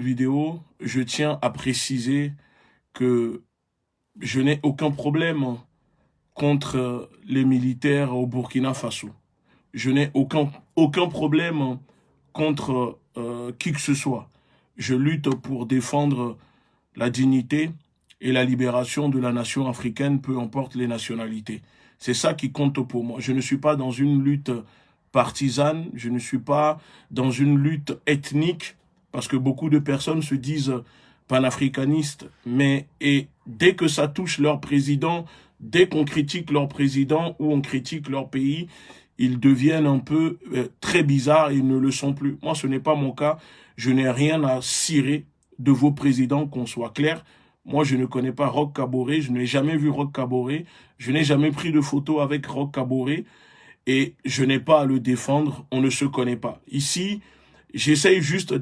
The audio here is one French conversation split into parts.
vidéo, je tiens à préciser que je n'ai aucun problème contre les militaires au Burkina Faso. Je n'ai aucun problème contre qui que ce soit. Je lutte pour défendre la dignité et la libération de la nation africaine, peu importe les nationalités. C'est ça qui compte pour moi. Je ne suis pas dans une lutte partisane, je ne suis pas dans une lutte ethnique, parce que beaucoup de personnes se disent panafricanistes, mais dès que ça touche leur président, dès qu'on critique leur président ou on critique leur pays, ils deviennent un peu très bizarres et ils ne le sont plus. Moi, ce n'est pas mon cas. Je n'ai rien à cirer de vos présidents, qu'on soit clair. Moi, je ne connais pas Roch Kaboré, je n'ai jamais vu Roch Kaboré, je n'ai jamais pris de photo avec Roch Kaboré et je n'ai pas à le défendre, on ne se connaît pas. Ici, j'essaye juste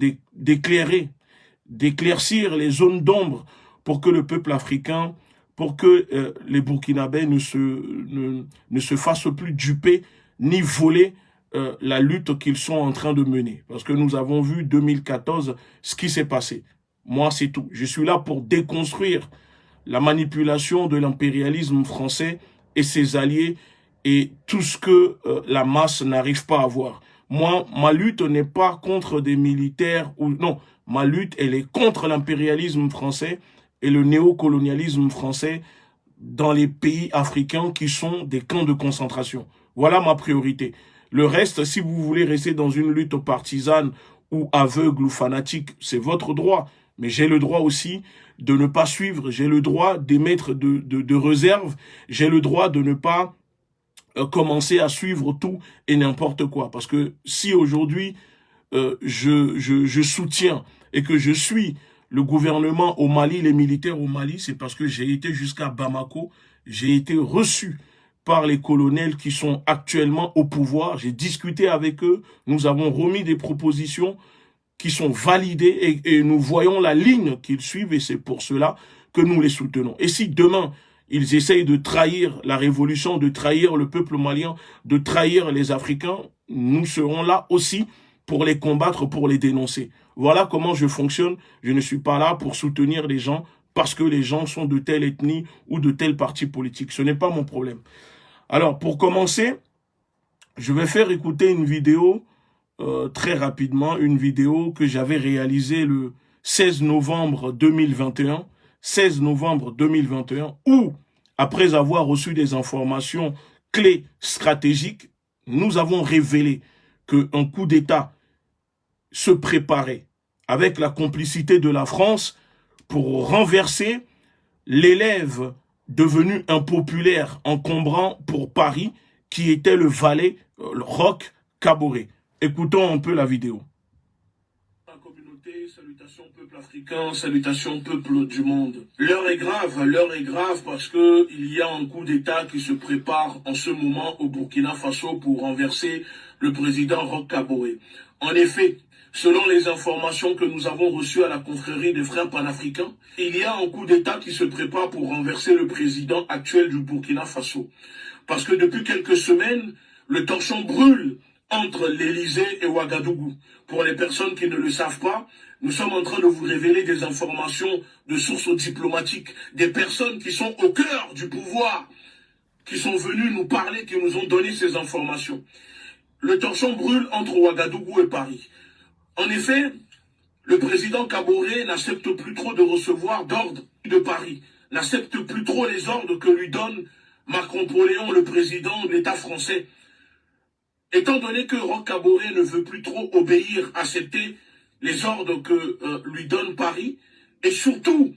d'éclaircir les zones d'ombre pour que le peuple africain, pour que les Burkinabés ne se fassent plus duper ni voler la lutte qu'ils sont en train de mener. Parce que nous avons vu 2014 ce qui s'est passé. Moi, c'est tout. Je suis là pour déconstruire la manipulation de l'impérialisme français et ses alliés et tout ce que la masse n'arrive pas à voir. Moi, ma lutte n'est pas contre des militaires ou non. Ma lutte, elle est contre l'impérialisme français et le néocolonialisme français dans les pays africains qui sont des camps de concentration. Voilà ma priorité. Le reste, si vous voulez rester dans une lutte partisane ou aveugle ou fanatique, c'est votre droit. Mais j'ai le droit aussi de ne pas suivre. J'ai le droit d'émettre de réserve. J'ai le droit de ne pas commencer à suivre tout et n'importe quoi. Parce que si aujourd'hui, je soutiens et que je suis le gouvernement au Mali, les militaires au Mali, c'est parce que j'ai été jusqu'à Bamako, j'ai été reçu par les colonels qui sont actuellement au pouvoir, j'ai discuté avec eux, nous avons remis des propositions qui sont validées et nous voyons la ligne qu'ils suivent et c'est pour cela que nous les soutenons. Et si demain, ils essayent de trahir la révolution, de trahir le peuple malien, de trahir les Africains, nous serons là aussi pour les combattre, pour les dénoncer. Voilà comment je fonctionne. Je ne suis pas là pour soutenir les gens parce que les gens sont de telle ethnie ou de tel parti politique. Ce n'est pas mon problème. Alors, pour commencer, je vais faire écouter une vidéo très rapidement, une vidéo que j'avais réalisée le 16 novembre 2021, 16 novembre 2021, où, après avoir reçu des informations clés stratégiques, nous avons révélé qu'un coup d'État se préparait avec la complicité de la France pour renverser l'élève devenu impopulaire, encombrant pour Paris, qui était le valet Roch Kaboré. Écoutons un peu la vidéo. Salutations peuple africain, salutations peuple du monde. L'heure est grave parce que il y a un coup d'État qui se prépare en ce moment au Burkina Faso pour renverser le président Roch Kaboré. En effet, selon les informations que nous avons reçues à la confrérie des frères panafricains, il y a un coup d'État qui se prépare pour renverser le président actuel du Burkina Faso. Parce que depuis quelques semaines, le torchon brûle entre l'Élysée et Ouagadougou. Pour les personnes qui ne le savent pas, nous sommes en train de vous révéler des informations de sources diplomatiques, des personnes qui sont au cœur du pouvoir, qui sont venues nous parler, qui nous ont donné ces informations. Le torchon brûle entre Ouagadougou et Paris. En effet, le président Kaboré n'accepte plus trop de recevoir d'ordres de Paris, n'accepte plus trop les ordres que lui donne Macron-Poléon, le président de l'État français. Étant donné que Roch Kaboré ne veut plus trop obéir, accepter les ordres que lui donne Paris, et surtout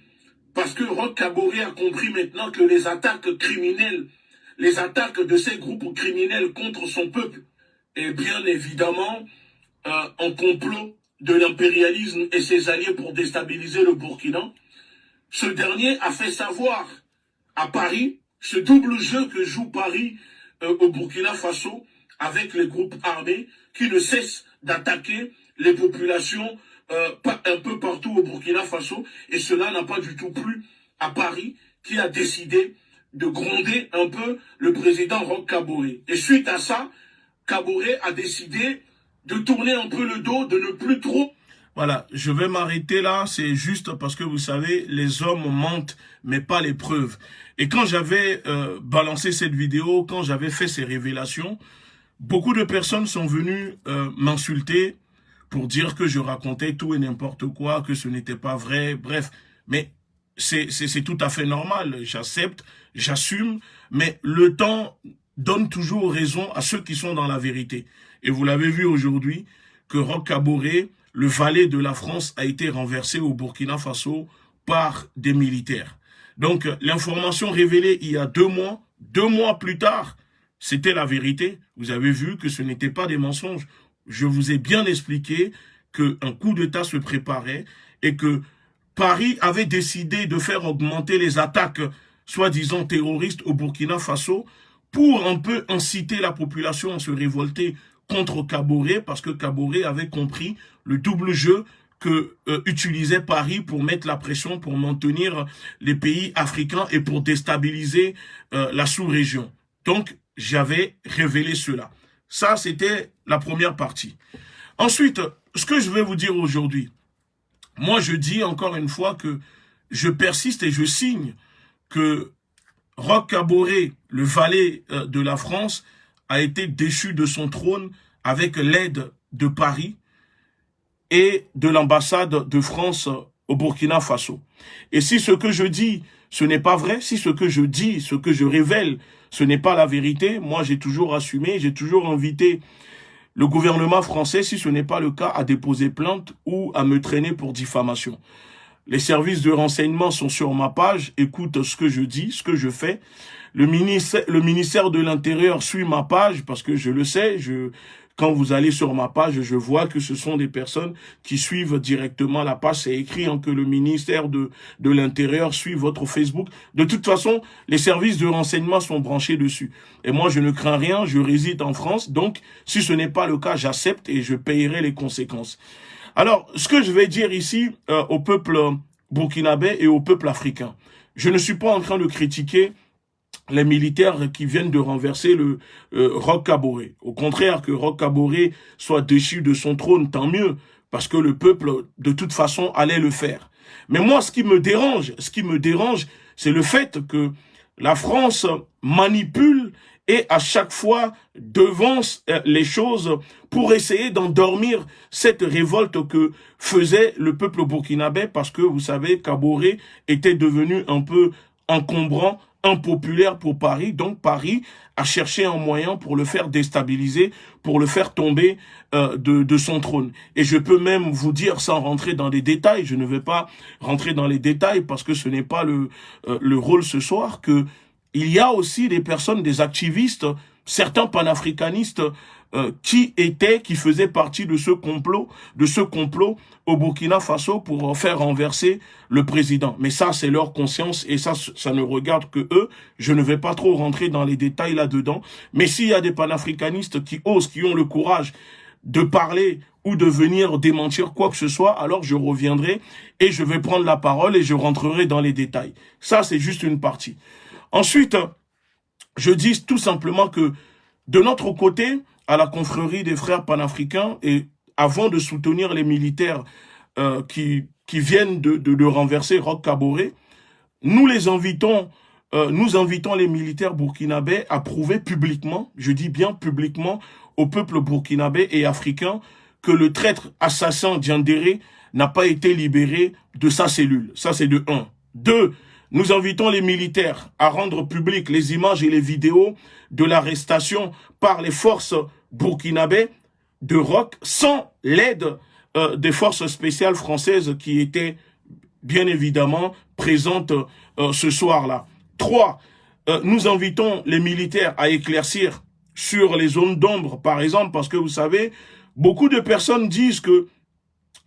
parce que Roch Kaboré a compris maintenant que les attaques criminelles, les attaques de ces groupes criminels contre son peuple, est bien évidemment en complot de l'impérialisme et ses alliés pour déstabiliser le Burkina, ce dernier a fait savoir à Paris ce double jeu que joue Paris au Burkina Faso avec les groupes armés qui ne cessent d'attaquer les populations un peu partout au Burkina Faso. Et cela n'a pas du tout plu à Paris qui a décidé de gronder un peu le président Roch Kaboré. Et suite à ça, Kaboré a décidé de tourner un peu le dos, de ne plus trop... Voilà, je vais m'arrêter là, c'est juste parce que vous savez, les hommes mentent, mais pas les preuves. Et quand j'avais balancé cette vidéo, quand j'avais fait ces révélations, beaucoup de personnes sont venues m'insulter pour dire que je racontais tout et n'importe quoi, que ce n'était pas vrai, bref. Mais c'est tout à fait normal, j'accepte, j'assume, mais le temps donne toujours raison à ceux qui sont dans la vérité. Et vous l'avez vu aujourd'hui, que Roch Kaboré, le valet de la France, a été renversé au Burkina Faso par des militaires. Donc l'information révélée il y a 2 mois plus tard, c'était la vérité. Vous avez vu que ce n'était pas des mensonges. Je vous ai bien expliqué qu'un coup d'État se préparait et que Paris avait décidé de faire augmenter les attaques soi-disant terroristes au Burkina Faso pour un peu inciter la population à se révolter contre Kaboré, parce que Kaboré avait compris le double jeu que utilisait Paris pour mettre la pression, pour maintenir les pays africains et pour déstabiliser la sous-région. Donc, j'avais révélé cela. Ça, c'était la première partie. Ensuite, ce que je vais vous dire aujourd'hui, moi, je dis encore une fois que je persiste et je signe que Roch Kaboré, le valet de la France, a été déchu de son trône avec l'aide de Paris et de l'ambassade de France au Burkina Faso. Et si ce que je dis, ce n'est pas vrai, si ce que je dis, ce que je révèle, ce n'est pas la vérité, moi j'ai toujours assumé, j'ai toujours invité le gouvernement français, si ce n'est pas le cas, à déposer plainte ou à me traîner pour diffamation. Les services de renseignement sont sur ma page, écoute ce que je dis, ce que je fais. Le ministère de l'Intérieur suit ma page parce que je le sais, quand vous allez sur ma page, je vois que ce sont des personnes qui suivent directement la page. C'est écrit que le ministère de l'Intérieur suit votre Facebook. De toute façon, les services de renseignement sont branchés dessus. Et moi, je ne crains rien, je réside en France. Donc, si ce n'est pas le cas, j'accepte et je payerai les conséquences. Alors, ce que je vais dire ici au peuple burkinabé et au peuple africain, je ne suis pas en train de critiquer les militaires qui viennent de renverser le Roch Kaboré. Au contraire, que Roch Kaboré soit déchu de son trône, tant mieux, parce que le peuple, de toute façon, allait le faire. Mais moi, ce qui me dérange, c'est le fait que la France manipule et à chaque fois devance les choses pour essayer d'endormir cette révolte que faisait le peuple burkinabé, parce que, vous savez, Kaboré était devenu un peu encombrant, impopulaire pour Paris. Donc Paris a cherché un moyen pour le faire déstabiliser, pour le faire tomber de son trône. Et je peux même vous dire, sans rentrer dans les détails, je ne vais pas rentrer dans les détails parce que ce n'est pas le rôle ce soir, que il y a aussi des personnes, des activistes, certains panafricanistes qui faisaient partie de ce complot au Burkina Faso pour faire renverser le président. Mais ça, c'est leur conscience et ça ne regarde que eux. Je ne vais pas trop rentrer dans les détails là-dedans. Mais s'il y a des panafricanistes qui osent, qui ont le courage de parler ou de venir démentir quoi que ce soit, alors je reviendrai et je vais prendre la parole et je rentrerai dans les détails. Ça, c'est juste une partie. Ensuite, je dis tout simplement que de notre côté, à la confrérie des frères panafricains, et avant de soutenir les militaires qui viennent de renverser Roch Kaboré, nous invitons les militaires burkinabés à prouver publiquement, je dis bien publiquement, au peuple burkinabé et africain que le traître assassin Diendéré n'a pas été libéré de sa cellule. Ça, c'est de 1. 2. Nous invitons les militaires à rendre publiques les images et les vidéos de l'arrestation par les forces burkinabées de Roch sans l'aide des forces spéciales françaises qui étaient bien évidemment présentes ce soir-là. 3. Nous invitons les militaires à éclaircir sur les zones d'ombre, par exemple, parce que vous savez, beaucoup de personnes disent que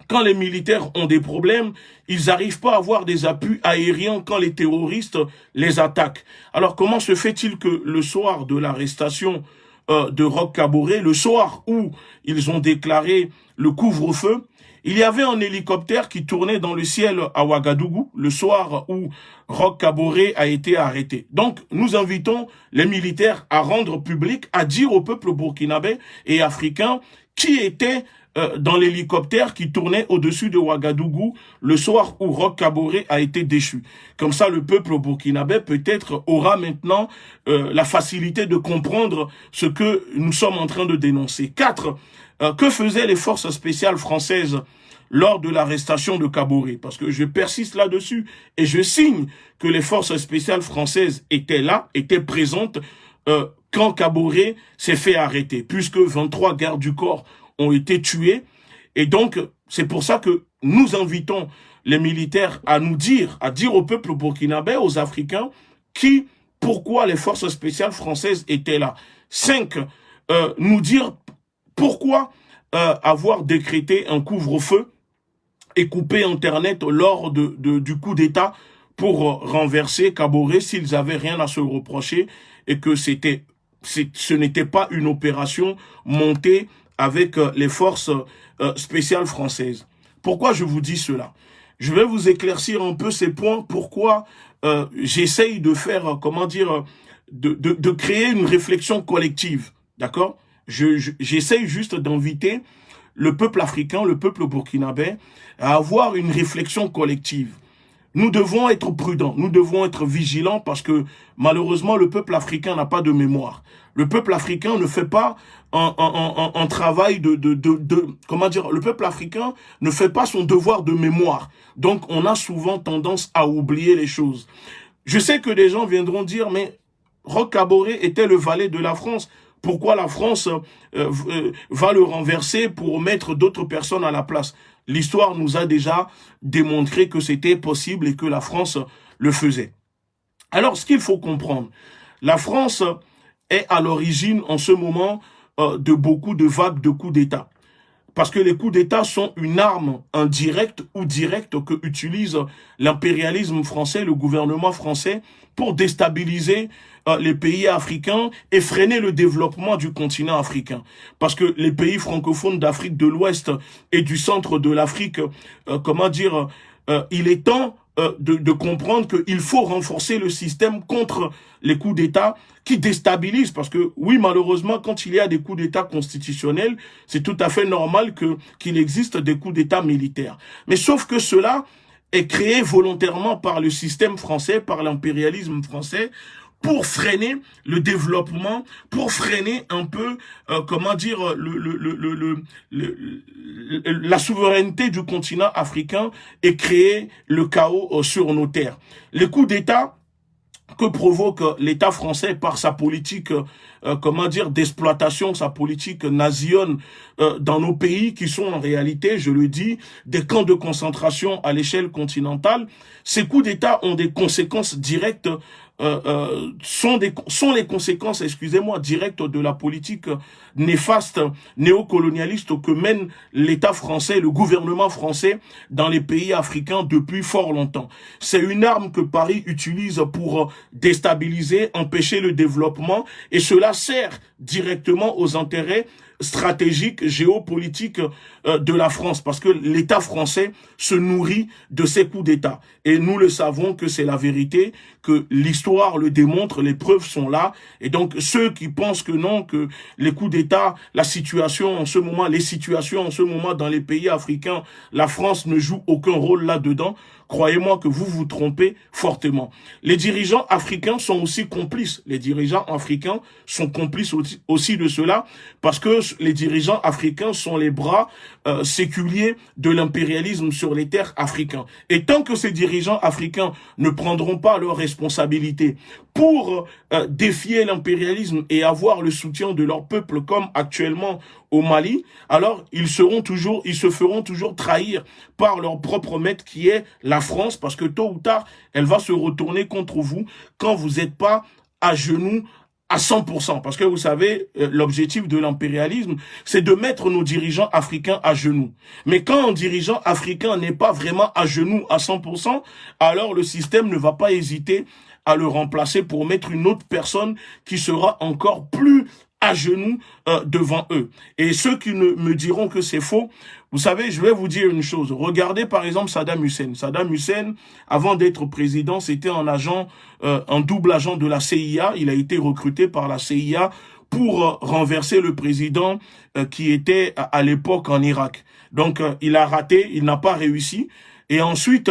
quand les militaires ont des problèmes, ils n'arrivent pas à avoir des appuis aériens quand les terroristes les attaquent. Alors comment se fait-il que le soir de l'arrestation de Roch Kaboré, le soir où ils ont déclaré le couvre-feu, il y avait un hélicoptère qui tournait dans le ciel à Ouagadougou, le soir où Roch Kaboré a été arrêté. Donc, nous invitons les militaires à rendre public, à dire au peuple burkinabé et africain qui était dans l'hélicoptère qui tournait au-dessus de Ouagadougou le soir où Roch Kaboré a été déchu. Comme ça, le peuple burkinabé peut-être aura maintenant la facilité de comprendre ce que nous sommes en train de dénoncer. 4. Que faisaient les forces spéciales françaises lors de l'arrestation de Kaboré? Parce que je persiste là-dessus et je signe que les forces spéciales françaises étaient là, étaient présentes quand Kaboré s'est fait arrêter, puisque 23 gardes du corps ont été tués. Et donc, c'est pour ça que nous invitons les militaires à nous dire, à dire au peuple burkinabé, aux Africains, pourquoi les forces spéciales françaises étaient là. 5. Nous dire pourquoi avoir décrété un couvre-feu et couper Internet lors du coup d'État pour renverser Kaboré s'ils avaient rien à se reprocher et que ce n'était pas une opération montée avec les forces spéciales françaises. Pourquoi je vous dis cela? Je vais vous éclaircir un peu ces points, pourquoi j'essaye de faire, de créer une réflexion collective, d'accord? J'essaye juste d'inviter le peuple africain, le peuple burkinabé, à avoir une réflexion collective. Nous devons être prudents, nous devons être vigilants parce que malheureusement le peuple africain n'a pas de mémoire. Le peuple africain ne fait pas un travail le peuple africain ne fait pas son devoir de mémoire. Donc on a souvent tendance à oublier les choses. Je sais que des gens viendront dire mais Roch Kaboré était le valet de la France. Pourquoi la France va le renverser pour mettre d'autres personnes à la place? L'histoire nous a déjà démontré que c'était possible et que la France le faisait. Alors, ce qu'il faut comprendre, la France est à l'origine en ce moment de beaucoup de vagues de coups d'État. Parce que les coups d'État sont une arme indirecte ou directe que utilise l'impérialisme français, le gouvernement français, pour déstabiliser les pays africains et freiner le développement du continent africain. Parce que les pays francophones d'Afrique de l'Ouest et du centre de l'Afrique, il est temps de comprendre qu'il faut renforcer le système contre les coups d'État qui déstabilisent. Parce que oui, malheureusement, quand il y a des coups d'État constitutionnels, c'est tout à fait normal qu'il existe des coups d'État militaires. Mais sauf que cela est créé volontairement par le système français, par l'impérialisme français, pour freiner le développement, pour freiner un peu, la souveraineté du continent africain et créer le chaos sur nos terres. Les coups d'État que provoque l'État français par sa politique, d'exploitation, sa politique nazione dans nos pays qui sont en réalité, je le dis, des camps de concentration à l'échelle continentale. Ces coups d'État ont des conséquences directes, sont les conséquences, directes de la politique néfaste, néocolonialiste que mène l'État français, le gouvernement français dans les pays africains depuis fort longtemps. C'est une arme que Paris utilise pour déstabiliser, empêcher le développement et cela sert directement aux intérêts stratégique, géopolitique de la France, parce que l'État français se nourrit de ces coups d'État. Et nous le savons que c'est la vérité, que l'histoire le démontre, les preuves sont là. Et donc ceux qui pensent que non, que les coups d'État, les situations en ce moment dans les pays africains, la France ne joue aucun rôle là-dedans, croyez-moi que vous vous trompez fortement. Les dirigeants africains sont aussi complices. Les dirigeants africains sont complices aussi de cela parce que les dirigeants africains sont les bras séculiers de l'impérialisme sur les terres africaines. Et tant que ces dirigeants africains ne prendront pas leurs responsabilités pour défier l'impérialisme et avoir le soutien de leur peuple comme actuellement au Mali, alors ils se feront toujours trahir par leur propre maître qui est la France, parce que tôt ou tard, elle va se retourner contre vous quand vous n'êtes pas à genoux à 100%. Parce que vous savez, l'objectif de l'impérialisme, c'est de mettre nos dirigeants africains à genoux. Mais quand un dirigeant africain n'est pas vraiment à genoux à 100%, alors le système ne va pas hésiter à le remplacer pour mettre une autre personne qui sera encore plus à genoux devant eux. Et ceux qui me diront que c'est faux, vous savez, je vais vous dire une chose. Regardez par exemple Saddam Hussein. Saddam Hussein, avant d'être président, c'était un double agent de la CIA. Il a été recruté par la CIA pour renverser le président qui était à l'époque en Irak. Donc, il a raté, il n'a pas réussi. Et ensuite,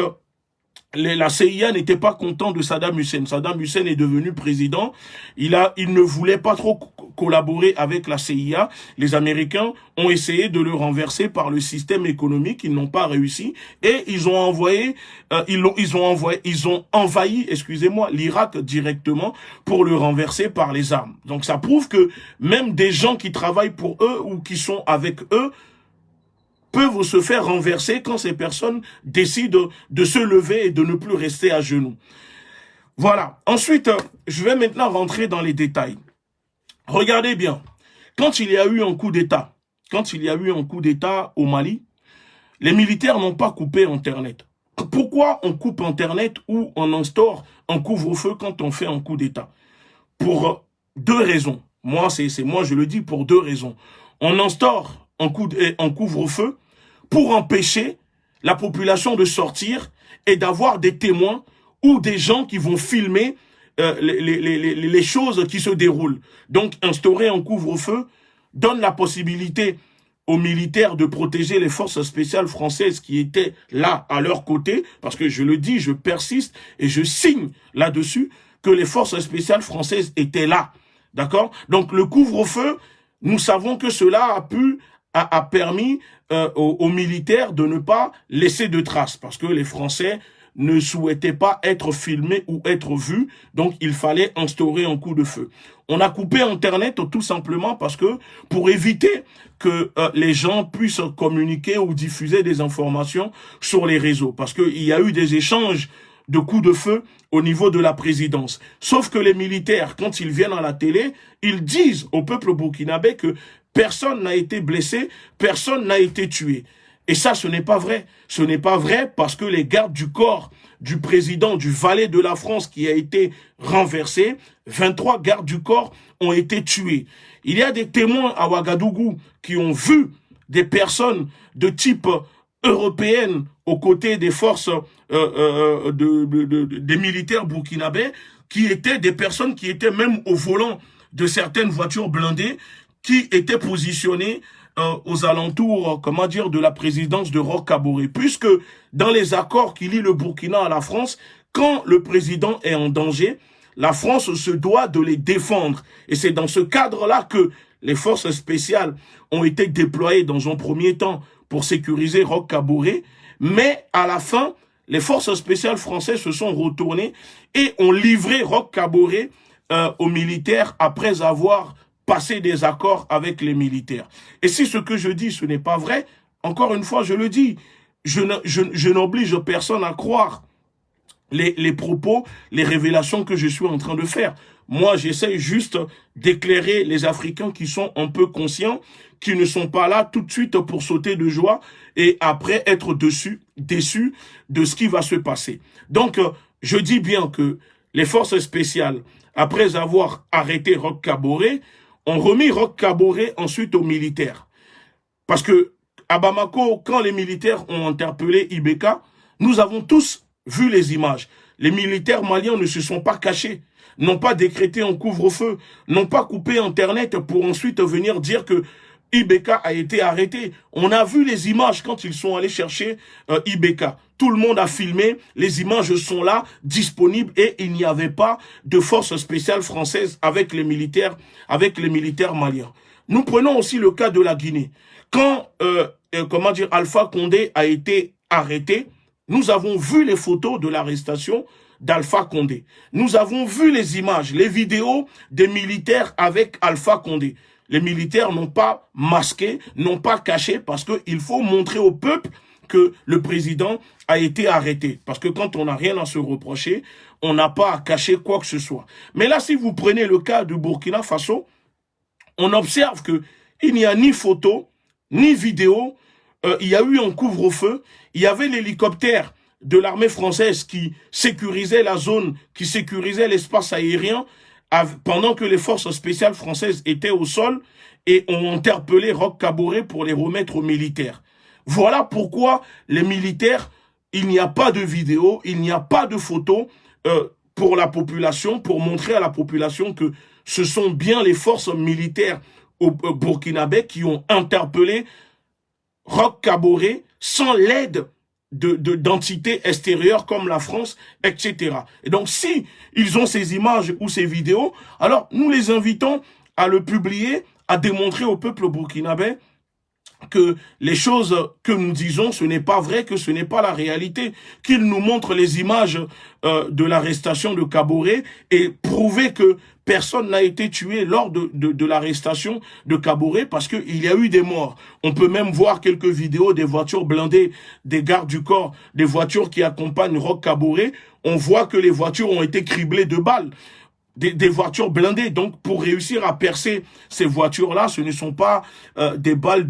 la CIA n'était pas content de Saddam Hussein. Saddam Hussein est devenu président. Il ne voulait pas trop collaborer avec la CIA. Les Américains ont essayé de le renverser par le système économique. Ils n'ont pas réussi. Et ils ont envahi, excusez-moi, l'Irak directement pour le renverser par les armes. Donc ça prouve que même des gens qui travaillent pour eux ou qui sont avec eux peuvent se faire renverser quand ces personnes décident de se lever et de ne plus rester à genoux. Voilà. Ensuite, je vais maintenant rentrer dans les détails. Regardez bien. Quand il y a eu un coup d'État, au Mali, les militaires n'ont pas coupé Internet. Pourquoi on coupe Internet ou on instaure un couvre-feu quand on fait un coup d'État? Pour deux raisons. Moi, je le dis pour deux raisons. On instaure un couvre-feu pour empêcher la population de sortir et d'avoir des témoins ou des gens qui vont filmer les choses qui se déroulent. Donc, instaurer un couvre-feu donne la possibilité aux militaires de protéger les forces spéciales françaises qui étaient là à leur côté, parce que je le dis, je persiste et je signe là-dessus que les forces spéciales françaises étaient là. D'accord? Donc, le couvre-feu, nous savons que cela a permis aux militaires de ne pas laisser de traces, parce que les Français ne souhaitaient pas être filmés ou être vus, donc il fallait instaurer un coup de feu. On a coupé Internet tout simplement parce que pour éviter que les gens puissent communiquer ou diffuser des informations sur les réseaux, parce qu'il y a eu des échanges de coups de feu au niveau de la présidence. Sauf que les militaires, quand ils viennent à la télé, ils disent au peuple burkinabé que personne n'a été blessé, personne n'a été tué. Et ça, ce n'est pas vrai. Ce n'est pas vrai parce que les gardes du corps du président, du valet de la France qui a été renversé, 23 gardes du corps ont été tués. Il y a des témoins à Ouagadougou qui ont vu des personnes de type européenne aux côtés des forces des militaires burkinabés, qui étaient des personnes qui étaient même au volant de certaines voitures blindées, qui étaient positionnées aux alentours, de la présidence de Roch Kaboré. Puisque dans les accords qui lient le Burkina à la France, quand le président est en danger, la France se doit de les défendre. Et c'est dans ce cadre-là que les forces spéciales ont été déployées dans un premier temps pour sécuriser Roch Kaboré. Mais à la fin, les forces spéciales françaises se sont retournées et ont livré Roch Kaboré aux militaires après avoir passé des accords avec les militaires. Et si ce que je dis, ce n'est pas vrai, encore une fois, je le dis, je n'oblige personne à croire les propos, les révélations que je suis en train de faire. Moi, j'essaie juste d'éclairer les Africains qui sont un peu conscients, qui ne sont pas là tout de suite pour sauter de joie et après être déçus de ce qui va se passer. Donc, je dis bien que les forces spéciales, après avoir arrêté Roch Kaboré, ont remis Roch Kaboré ensuite aux militaires. Parce que à Bamako, quand les militaires ont interpellé Ibeka, nous avons tous vu les images. Les militaires maliens ne se sont pas cachés, n'ont pas décrété un couvre-feu, n'ont pas coupé Internet pour ensuite venir dire que Ibeka a été arrêté. On a vu les images quand ils sont allés chercher Ibeka. Tout le monde a filmé, les images sont là, disponibles, et il n'y avait pas de force spéciale française avec les militaires maliens. Nous prenons aussi le cas de la Guinée. Quand, Alpha Condé a été arrêté, nous avons vu les photos de l'arrestation d'Alpha Condé. Nous avons vu les images, les vidéos des militaires avec Alpha Condé. Les militaires n'ont pas masqué, n'ont pas caché, parce qu'il faut montrer au peuple que le président a été arrêté. Parce que quand on n'a rien à se reprocher, on n'a pas à cacher quoi que ce soit. Mais là, si vous prenez le cas du Burkina Faso, on observe que il n'y a ni photo, ni vidéo. Il y a eu un couvre-feu. Il y avait l'hélicoptère de l'armée française qui sécurisait la zone, qui sécurisait l'espace aérien, pendant que les forces spéciales françaises étaient au sol et ont interpellé Roch Kaboré pour les remettre aux militaires. Voilà pourquoi les militaires, il n'y a pas de vidéo, il n'y a pas de photo pour la population, pour montrer à la population que ce sont bien les forces militaires au burkinabé qui ont interpellé Roch Kaboré sans l'aide d'entités extérieures comme la France, etc. Et donc, si ils ont ces images ou ces vidéos, alors nous les invitons à le publier, à démontrer au peuple burkinabé que les choses que nous disons, ce n'est pas vrai, que ce n'est pas la réalité, qu'ils nous montrent les images de l'arrestation de Kaboré et prouver que personne n'a été tué lors de l'arrestation de Kaboré parce qu'il y a eu des morts. On peut même voir quelques vidéos des voitures blindées, des gardes du corps, des voitures qui accompagnent Roch Kaboré. On voit que les voitures ont été criblées de balles. Des voitures blindées. Donc, pour réussir à percer ces voitures-là, ce ne sont pas des balles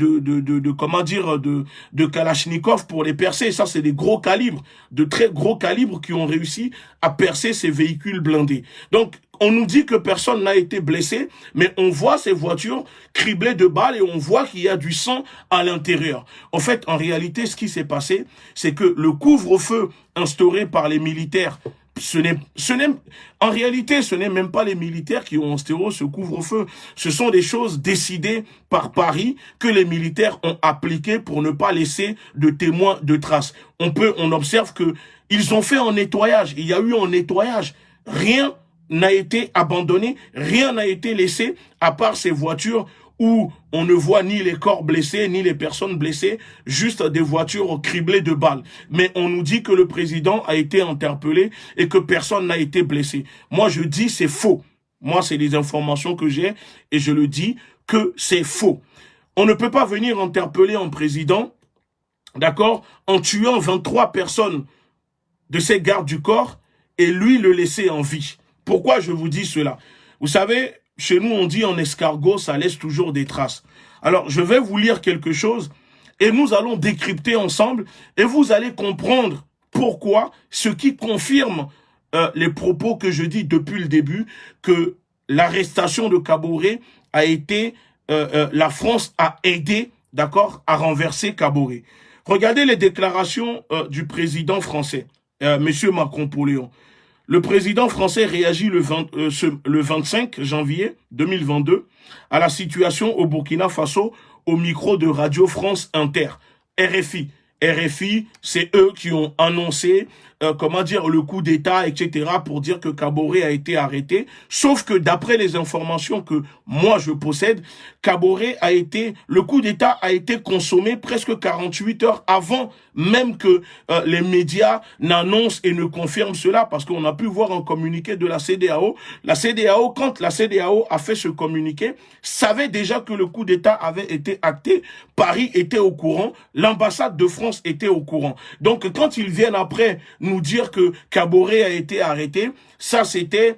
comment dire, de Kalachnikov pour les percer. Ça, c'est des gros calibres, de très gros calibres qui ont réussi à percer ces véhicules blindés. Donc, on nous dit que personne n'a été blessé, mais on voit ces voitures criblées de balles et on voit qu'il y a du sang à l'intérieur. En fait, en réalité, ce qui s'est passé, c'est que le couvre-feu instauré par les militaires, en réalité, ce n'est même pas les militaires qui ont instauré ce couvre-feu. Ce sont des choses décidées par Paris que les militaires ont appliquées pour ne pas laisser de témoins de traces. On observe que ils ont fait un nettoyage. Il y a eu un nettoyage. Rien n'a été abandonné, rien n'a été laissé à part ces voitures où on ne voit ni les corps blessés, ni les personnes blessées, juste des voitures criblées de balles. Mais on nous dit que le président a été interpellé et que personne n'a été blessé. Moi, je dis c'est faux. Moi, c'est les informations que j'ai et je le dis que c'est faux. On ne peut pas venir interpeller un président, d'accord, en tuant 23 personnes de ses gardes du corps et lui le laisser en vie. Pourquoi je vous dis cela? Vous savez, chez nous, on dit en escargot, ça laisse toujours des traces. Alors, je vais vous lire quelque chose et nous allons décrypter ensemble et vous allez comprendre pourquoi, ce qui confirme les propos que je dis depuis le début, que l'arrestation de Kaboré a été, la France a aidé, d'accord, à renverser Kaboré. Regardez les déclarations du président français, Monsieur Macron-Poléon. Le président français réagit le 25 janvier 2022 à la situation au Burkina Faso au micro de Radio France Inter, RFI. RFI, c'est eux qui ont annoncé, comment dire, le coup d'État, etc., pour dire que Kaboré a été arrêté. Sauf que d'après les informations que moi je possède, le coup d'État a été consommé presque 48 heures avant même que les médias n'annoncent et ne confirment cela, parce qu'on a pu voir un communiqué de la CEDEAO. La CEDEAO, quand la CEDEAO a fait ce communiqué, savait déjà que le coup d'État avait été acté. Paris était au courant, l'ambassade de France était au courant. Donc quand ils viennent après nous dire que Kaboré a été arrêté, ça c'était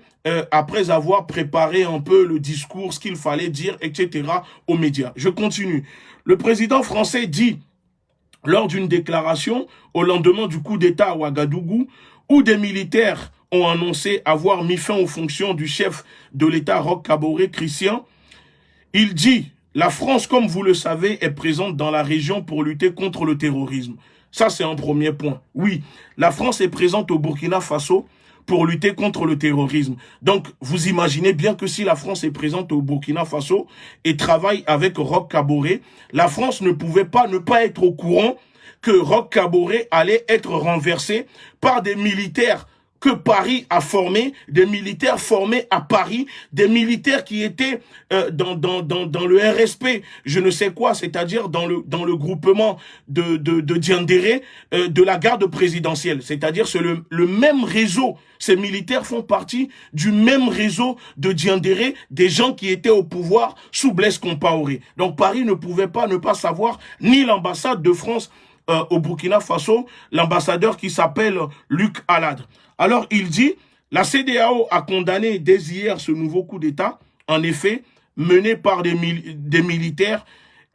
après avoir préparé un peu le discours, ce qu'il fallait dire, etc. aux médias. Je continue. Le président français dit, lors d'une déclaration au lendemain du coup d'État à Ouagadougou, où des militaires ont annoncé avoir mis fin aux fonctions du chef de l'État Roch Kaboré, Christian, il dit: la France, comme vous le savez, est présente dans la région pour lutter contre le terrorisme. Ça, c'est un premier point. Oui, la France est présente au Burkina Faso pour lutter contre le terrorisme. Donc, vous imaginez bien que si la France est présente au Burkina Faso et travaille avec Roch Kaboré, la France ne pouvait pas ne pas être au courant que Roch Kaboré allait être renversé par des militaires que Paris a formés, des militaires formés à Paris, des militaires qui étaient dans le RSP, je ne sais quoi, c'est-à-dire dans le groupement de Diendéré, de la garde présidentielle. C'est-à-dire c'est le même réseau. Ces militaires font partie du même réseau de Diendéré, des gens qui étaient au pouvoir sous Blaise Compaoré. Donc Paris ne pouvait pas ne pas savoir, ni l'ambassade de France au Burkina Faso, l'ambassadeur qui s'appelle Luc Aladre. Alors il dit, la CEDEAO a condamné dès hier ce nouveau coup d'État, en effet, mené par des militaires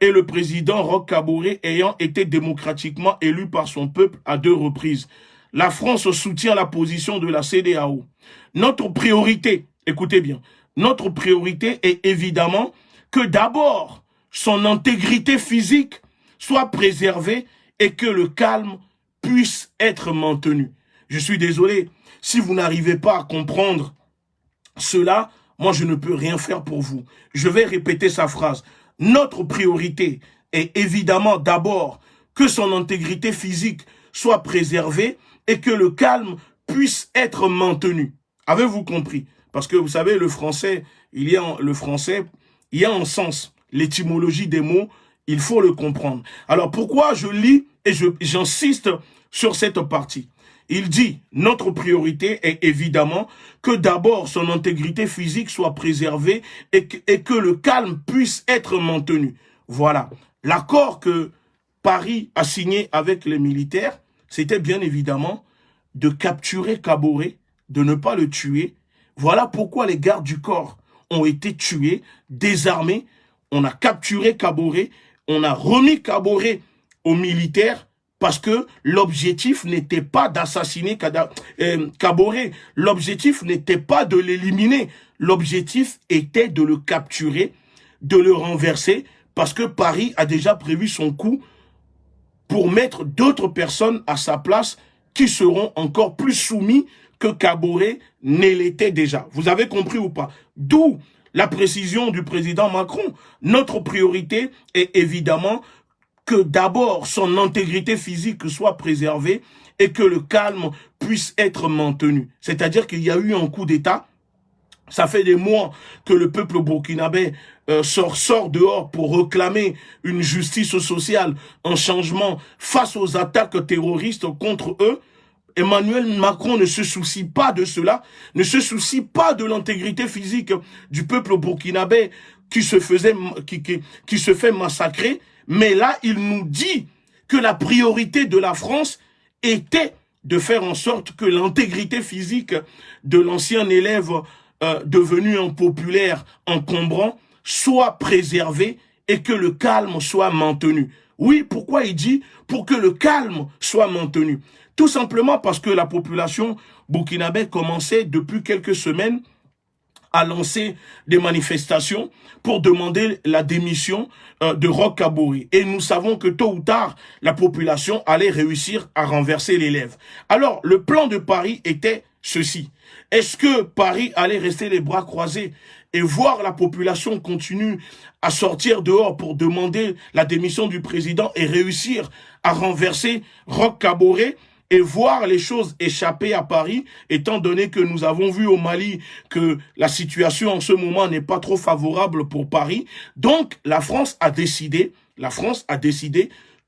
et le président Roch Kaboré ayant été démocratiquement élu par son peuple à 2 reprises. La France soutient la position de la CEDEAO. Notre priorité, écoutez bien, notre priorité est évidemment que d'abord son intégrité physique soit préservée et que le calme puisse être maintenu. Je suis désolé, si vous n'arrivez pas à comprendre cela, moi je ne peux rien faire pour vous. Je vais répéter sa phrase. Notre priorité est évidemment d'abord que son intégrité physique soit préservée et que le calme puisse être maintenu. Avez-vous compris? Parce que vous savez, le français, il y a un sens. L'étymologie des mots, il faut le comprendre. Alors pourquoi je lis et j'insiste sur cette partie? Il dit, notre priorité est évidemment que d'abord son intégrité physique soit préservée et que le calme puisse être maintenu. Voilà. L'accord que Paris a signé avec les militaires, c'était bien évidemment de capturer Kaboré, de ne pas le tuer. Voilà pourquoi les gardes du corps ont été tués, désarmés. On a capturé Kaboré, on a remis Kaboré aux militaires parce que l'objectif n'était pas d'assassiner Kaboré. L'objectif n'était pas de l'éliminer. L'objectif était de le capturer, de le renverser parce que Paris a déjà prévu son coup pour mettre d'autres personnes à sa place qui seront encore plus soumis que Kaboré ne l'était déjà. Vous avez compris ou pas? D'où la précision du président Macron. Notre priorité est évidemment que d'abord son intégrité physique soit préservée et que le calme puisse être maintenu. C'est-à-dire qu'il y a eu un coup d'État. Ça fait des mois que le peuple burkinabé sort dehors pour réclamer une justice sociale, un changement face aux attaques terroristes contre eux. Emmanuel Macron ne se soucie pas de cela, ne se soucie pas de l'intégrité physique du peuple burkinabé qui se fait massacrer. Mais là, il nous dit que la priorité de la France était de faire en sorte que l'intégrité physique de l'ancien élève devenu impopulaire, encombrant, soit préservée et que le calme soit maintenu. Oui, pourquoi il dit pour que le calme soit maintenu? Tout simplement parce que la population burkinabé commençait depuis quelques semaines à lancer des manifestations pour demander la démission de Roch Kaboré. Et nous savons que tôt ou tard, la population allait réussir à renverser l'élève. Alors, le plan de Paris était ceci. Est-ce que Paris allait rester les bras croisés et voir la population continuer à sortir dehors pour demander la démission du président et réussir à renverser Roch Kaboré et voir les choses échapper à Paris, étant donné que nous avons vu au Mali que la situation en ce moment n'est pas trop favorable pour Paris. Donc, la France a décidé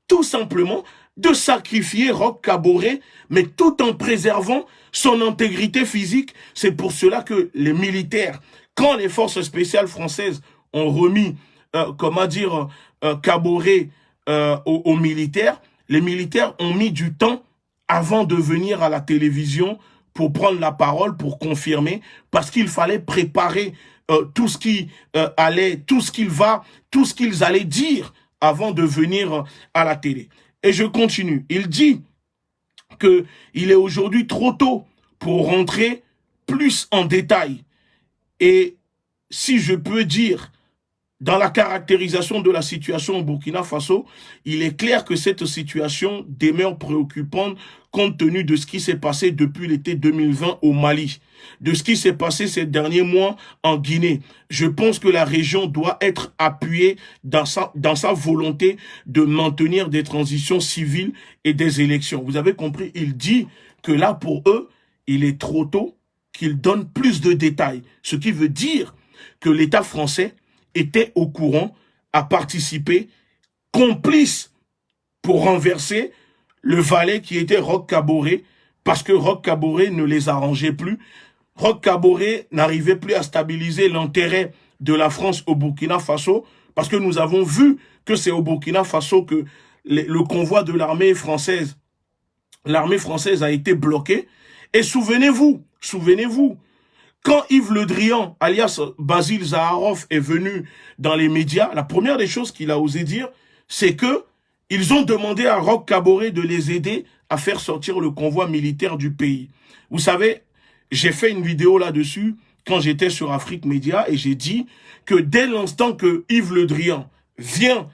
tout simplement de sacrifier Roch Kaboré, mais tout en préservant son intégrité physique. C'est pour cela que les militaires, quand les forces spéciales françaises ont remis, Kaboré aux militaires, les militaires ont mis du temps avant de venir à la télévision pour prendre la parole, pour confirmer, parce qu'il fallait préparer tout ce qu'ils allaient dire avant de venir à la télé. Et je continue. Il dit qu'il est aujourd'hui trop tôt pour rentrer plus en détail. Et si je peux dire, dans la caractérisation de la situation au Burkina Faso, il est clair que cette situation demeure préoccupante compte tenu de ce qui s'est passé depuis l'été 2020 au Mali, de ce qui s'est passé ces derniers mois en Guinée. Je pense que la région doit être appuyée dans sa volonté de maintenir des transitions civiles et des élections. Vous avez compris, il dit que là, pour eux, il est trop tôt, qu'il donne plus de détails. Ce qui veut dire que l'État français était au courant, a participé, complice pour renverser le valet qui était Roch Kaboré, parce que Roch Kaboré ne les arrangeait plus. Roch Kaboré n'arrivait plus à stabiliser l'intérêt de la France au Burkina Faso, parce que nous avons vu que c'est au Burkina Faso que le convoi de l'armée française a été bloqué. Et souvenez-vous, quand Yves Le Drian, alias Basile Zaharov, est venu dans les médias, la première des choses qu'il a osé dire, c'est que ils ont demandé à Roch Kaboré de les aider à faire sortir le convoi militaire du pays. Vous savez, j'ai fait une vidéo là-dessus quand j'étais sur Afrique Média et j'ai dit que dès l'instant que Yves Le Drian vient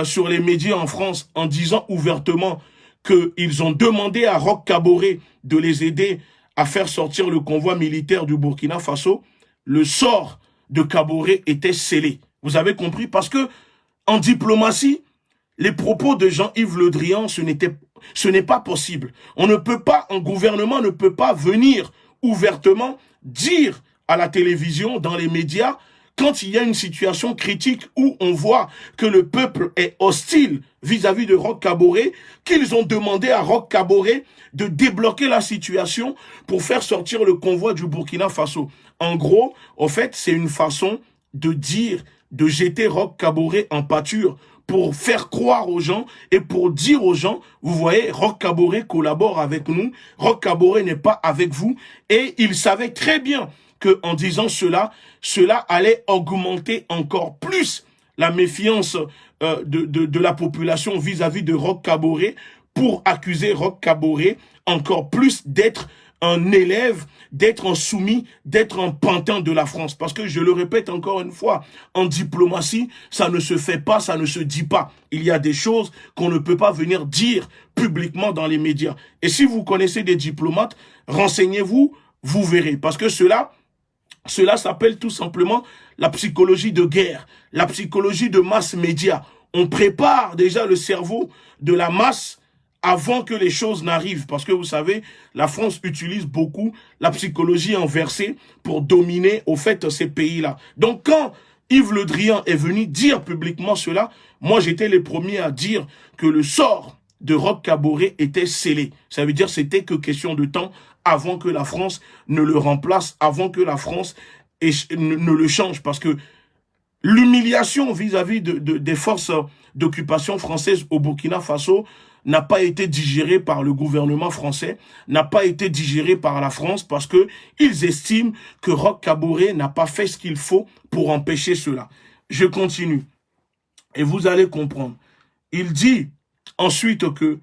sur les médias en France en disant ouvertement qu'ils ont demandé à Roch Kaboré de les aider à faire sortir le convoi militaire du Burkina Faso, le sort de Kaboré était scellé. Vous avez compris? Parce que en diplomatie, les propos de Jean-Yves Le Drian, ce n'est pas possible. On ne peut pas, un gouvernement ne peut pas venir ouvertement dire à la télévision, dans les médias, quand il y a une situation critique où on voit que le peuple est hostile vis-à-vis de Roch Kaboré, qu'ils ont demandé à Roch Kaboré de débloquer la situation pour faire sortir le convoi du Burkina Faso. En gros, en fait, c'est une façon de dire, de jeter Roch Kaboré en pâture pour faire croire aux gens et pour dire aux gens, vous voyez, Roch Kaboré collabore avec nous, Roch Kaboré n'est pas avec vous, et il savait très bien qu'en disant cela, cela allait augmenter encore plus la méfiance de la population vis-à-vis de Roch Kaboré pour accuser Roch Kaboré encore plus d'être un élève, d'être un soumis, d'être un pantin de la France. Parce que je le répète encore une fois, en diplomatie, ça ne se fait pas, ça ne se dit pas. Il y a des choses qu'on ne peut pas venir dire publiquement dans les médias. Et si vous connaissez des diplomates, renseignez-vous, vous verrez. Parce que cela s'appelle tout simplement la psychologie de guerre, la psychologie de masse média. On prépare déjà le cerveau de la masse avant que les choses n'arrivent. Parce que vous savez, la France utilise beaucoup la psychologie inversée pour dominer au fait ces pays-là. Donc quand Yves Le Drian est venu dire publiquement cela, moi j'étais le premier à dire que le sort de Roch Kaboré était scellé. Ça veut dire que c'était que question de temps avant que la France ne le remplace, avant que la France ne le change. Parce que l'humiliation vis-à-vis des forces d'occupation françaises au Burkina Faso n'a pas été digérée par le gouvernement français, n'a pas été digérée par la France parce que ils estiment que Roch Kaboré n'a pas fait ce qu'il faut pour empêcher cela. Je continue. Et vous allez comprendre. Il dit ensuite que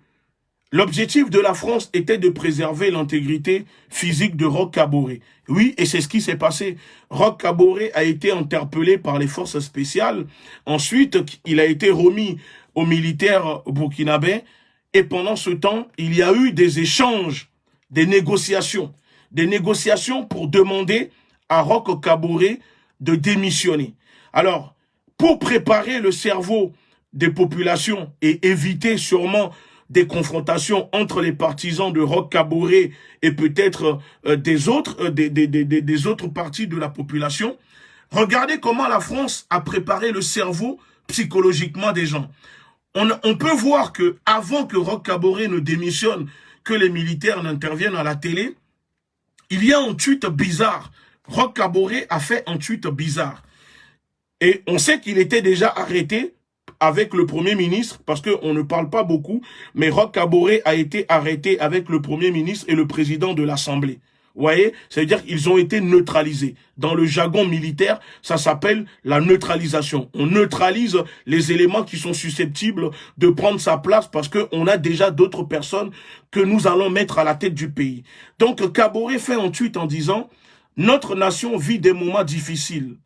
l'objectif de la France était de préserver l'intégrité physique de Roch Kaboré. Oui, et c'est ce qui s'est passé. Roch Kaboré a été interpellé par les forces spéciales. Ensuite, il a été remis aux militaires burkinabés. Et pendant ce temps, il y a eu des échanges, des négociations pour demander à Roch Kaboré de démissionner. Alors, pour préparer le cerveau des populations et éviter sûrement des confrontations entre les partisans de Roch Kaboré et peut-être des autres parties de la population, regardez comment la France a préparé le cerveau psychologiquement des gens. On peut voir que avant que Roch Kaboré ne démissionne, que les militaires n'interviennent à la télé, il y a un tweet bizarre. Roch Kaboré a fait un tweet bizarre. Et on sait qu'il était déjà arrêté avec le Premier ministre, parce qu'on ne parle pas beaucoup, mais Roch Kaboré a été arrêté avec le Premier ministre et le président de l'Assemblée. Vous voyez, ça veut dire qu'ils ont été neutralisés. Dans le jargon militaire, ça s'appelle la neutralisation. On neutralise les éléments qui sont susceptibles de prendre sa place parce qu'on a déjà d'autres personnes que nous allons mettre à la tête du pays. Donc Kaboré fait un tweet en disant « Notre nation vit des moments difficiles.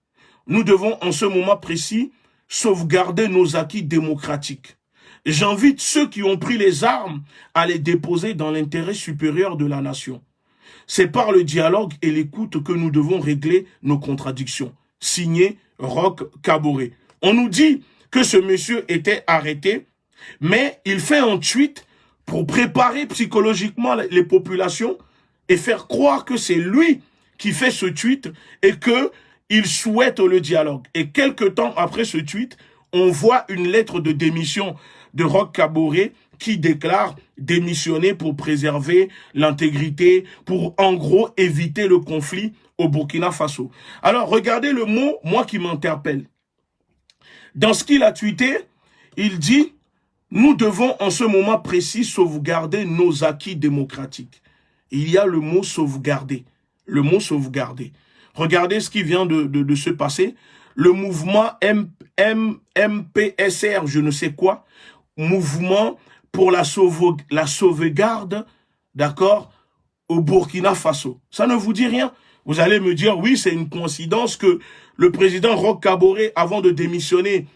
Nous devons en ce moment précis sauvegarder nos acquis démocratiques. J'invite ceux qui ont pris les armes à les déposer dans l'intérêt supérieur de la nation. C'est par le dialogue et l'écoute que nous devons régler nos contradictions. » Signé Roch Kaboré. On nous dit que ce monsieur était arrêté, mais il fait un tweet pour préparer psychologiquement les populations et faire croire que c'est lui qui fait ce tweet et que il souhaite le dialogue. Et quelques temps après ce tweet, on voit une lettre de démission de Roch Kaboré qui déclare démissionner pour préserver l'intégrité, pour en gros éviter le conflit au Burkina Faso. Alors regardez le mot, moi qui m'interpelle. Dans ce qu'il a tweeté, il dit « Nous devons en ce moment précis sauvegarder nos acquis démocratiques. » Il y a le mot « sauvegarder ». Le mot « sauvegarder ». Regardez ce qui vient de se passer. Le mouvement MPSR, je ne sais quoi, mouvement pour la sauvegarde, d'accord, au Burkina Faso. Ça ne vous dit rien? Vous allez me dire, oui, c'est une coïncidence que le président Roch Kaboré, avant de démissionner,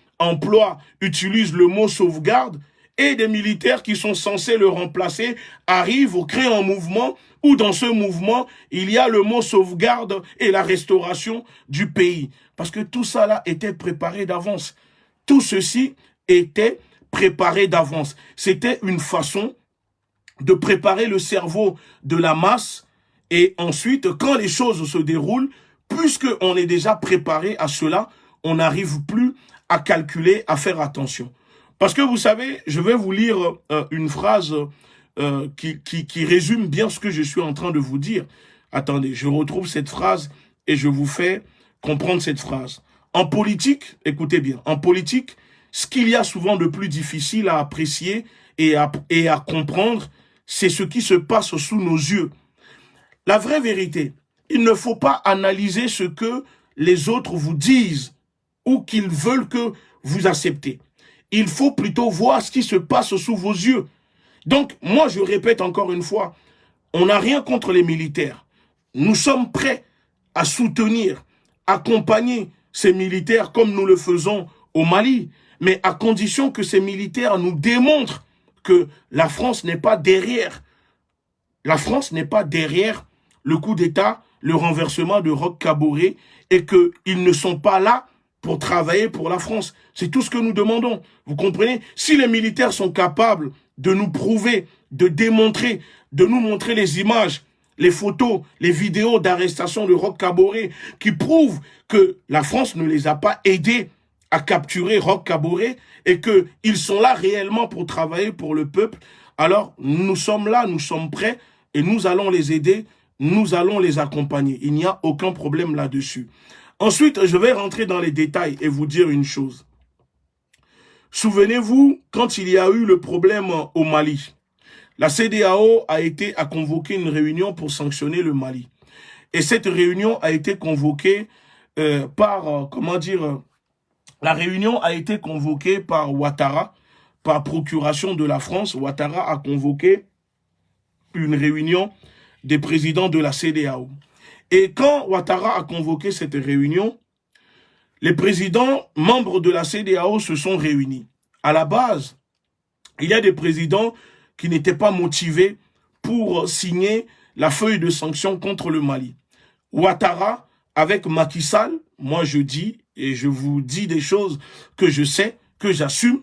utilise le mot sauvegarde. et des militaires qui sont censés le remplacer arrivent ou créent un mouvement où dans ce mouvement, il y a le mot sauvegarde et la restauration du pays. Parce que tout ça là était préparé d'avance. Tout ceci était préparé d'avance. C'était une façon de préparer le cerveau de la masse et ensuite, quand les choses se déroulent, puisqu'on est déjà préparé à cela, on n'arrive plus à calculer, à faire attention. Parce que vous savez, je vais vous lire une phrase qui résume bien ce que je suis en train de vous dire. Attendez, je retrouve cette phrase et je vous fais comprendre cette phrase. En politique, écoutez bien, en politique, ce qu'il y a souvent de plus difficile à apprécier et à comprendre, c'est ce qui se passe sous nos yeux. La vraie vérité, il ne faut pas analyser ce que les autres vous disent ou qu'ils veulent que vous acceptez. Il faut plutôt voir ce qui se passe sous vos yeux. Donc, moi, je répète encore une fois, on n'a rien contre les militaires. Nous sommes prêts à soutenir, accompagner ces militaires comme nous le faisons au Mali, mais à condition que ces militaires nous démontrent que la France n'est pas derrière. La France n'est pas derrière le coup d'État, le renversement de Roch Kaboré, et qu'ils ne sont pas là pour travailler pour la France. C'est tout ce que nous demandons. Vous comprenez? Si les militaires sont capables de nous prouver, de démontrer, de nous montrer les images, les photos, les vidéos d'arrestation de Roch Kaboré qui prouvent que la France ne les a pas aidés à capturer Roch Kaboré et qu'ils sont là réellement pour travailler pour le peuple, alors nous sommes là, nous sommes prêts et nous allons les aider, nous allons les accompagner. Il n'y a aucun problème là-dessus. Ensuite, je vais rentrer dans les détails et vous dire une chose. Souvenez-vous, quand il y a eu le problème au Mali, la CEDEAO a convoqué une réunion pour sanctionner le Mali. Et cette réunion a été convoquée la réunion a été convoquée par Ouattara, par procuration de la France. Ouattara a convoqué une réunion des présidents de la CEDEAO. Et quand Ouattara a convoqué cette réunion, les présidents membres de la CEDEAO se sont réunis. À la base, il y a des présidents qui n'étaient pas motivés pour signer la feuille de sanctions contre le Mali. Ouattara, avec Macky Sall, moi je dis, et je vous dis des choses que je sais, que j'assume,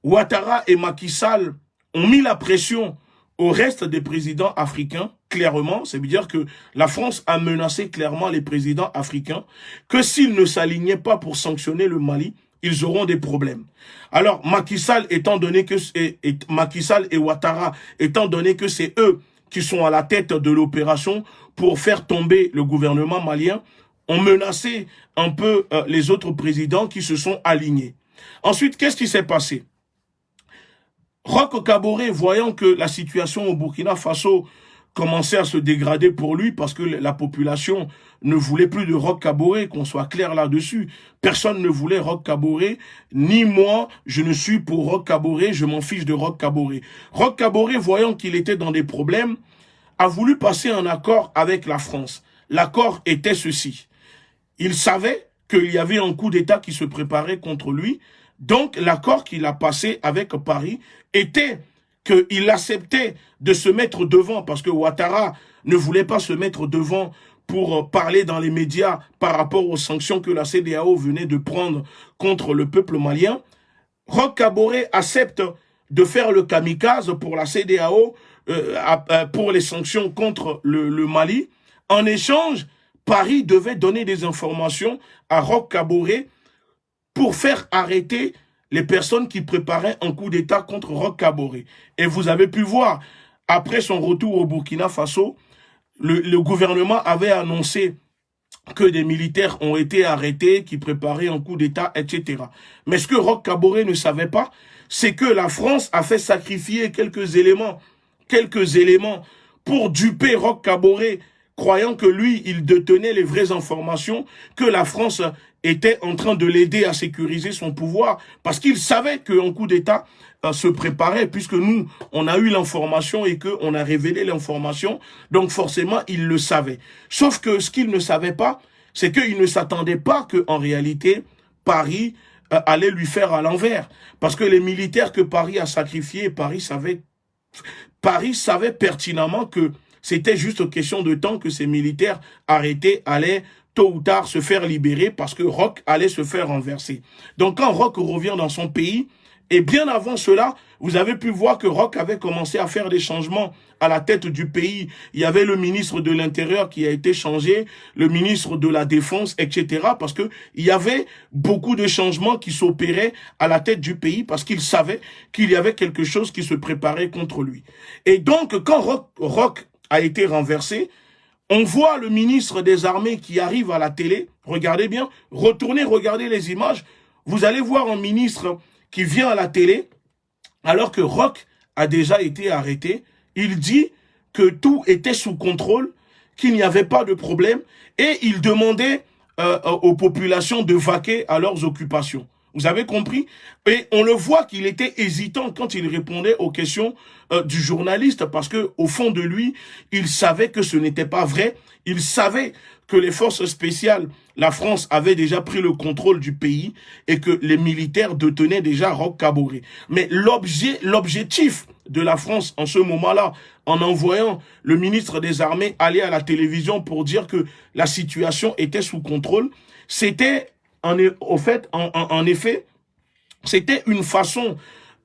Ouattara et Macky Sall ont mis la pression au reste des présidents africains, clairement, ça veut dire que la France a menacé clairement les présidents africains que s'ils ne s'alignaient pas pour sanctionner le Mali, ils auront des problèmes. Alors, Macky Sall et Ouattara, étant donné que c'est eux qui sont à la tête de l'opération pour faire tomber le gouvernement malien, ont menacé un peu les autres présidents qui se sont alignés. Ensuite, qu'est-ce qui s'est passé? Roch Kaboré, voyant que la situation au Burkina Faso commençait à se dégrader pour lui parce que la population ne voulait plus de Roch Kaboré, qu'on soit clair là-dessus. Personne ne voulait Roch Kaboré, ni moi, je ne suis pour Roch Kaboré, je m'en fiche de Roch Kaboré. Roch Kaboré, voyant qu'il était dans des problèmes, a voulu passer un accord avec la France. L'accord était ceci. Il savait qu'il y avait un coup d'État qui se préparait contre lui. Donc, l'accord qu'il a passé avec Paris était qu'il acceptait de se mettre devant, parce que Ouattara ne voulait pas se mettre devant pour parler dans les médias par rapport aux sanctions que la CEDEAO venait de prendre contre le peuple malien. Roch Kaboré accepte de faire le kamikaze pour la CEDEAO, pour les sanctions contre le Mali. En échange, Paris devait donner des informations à Roch Kaboré pour faire arrêter les personnes qui préparaient un coup d'État contre Roch Kaboré. Et vous avez pu voir, après son retour au Burkina Faso, le gouvernement avait annoncé que des militaires ont été arrêtés, qui préparaient un coup d'État, etc. Mais ce que Roch Kaboré ne savait pas, c'est que la France a fait sacrifier quelques éléments pour duper Roch Kaboré, croyant que lui, il détenait les vraies informations, que la France était en train de l'aider à sécuriser son pouvoir, parce qu'il savait qu'un coup d'État se préparait, puisque nous, on a eu l'information et qu'on a révélé l'information, donc forcément, il le savait. Sauf que ce qu'il ne savait pas, c'est qu'il ne s'attendait pas qu'en réalité, Paris allait lui faire à l'envers. Parce que les militaires que Paris a sacrifiés, Paris savait pertinemment que c'était juste question de temps que ces militaires arrêtés allaient tôt ou tard se faire libérer parce que Roch allait se faire renverser. Donc quand Roch revient dans son pays, et bien avant cela, vous avez pu voir que Roch avait commencé à faire des changements à la tête du pays. Il y avait le ministre de l'Intérieur qui a été changé, le ministre de la Défense, etc. Parce que il y avait beaucoup de changements qui s'opéraient à la tête du pays parce qu'il savait qu'il y avait quelque chose qui se préparait contre lui. Et donc, quand Roch a été renversé, on voit le ministre des Armées qui arrive à la télé. Regardez bien, retournez, regardez les images. Vous allez voir un ministre qui vient à la télé, alors que Roch a déjà été arrêté. Il dit que tout était sous contrôle, qu'il n'y avait pas de problème, et il demandait aux populations de vaquer à leurs occupations. Vous avez compris? Et on le voit qu'il était hésitant quand il répondait aux questions du journaliste, parce que au fond de lui, il savait que ce n'était pas vrai. Il savait que les forces spéciales, la France avait déjà pris le contrôle du pays et que les militaires détenaient déjà Roch Kaboré. Mais l'objectif de la France en ce moment-là, en envoyant le ministre des Armées aller à la télévision pour dire que la situation était sous contrôle, c'était en effet, c'était une façon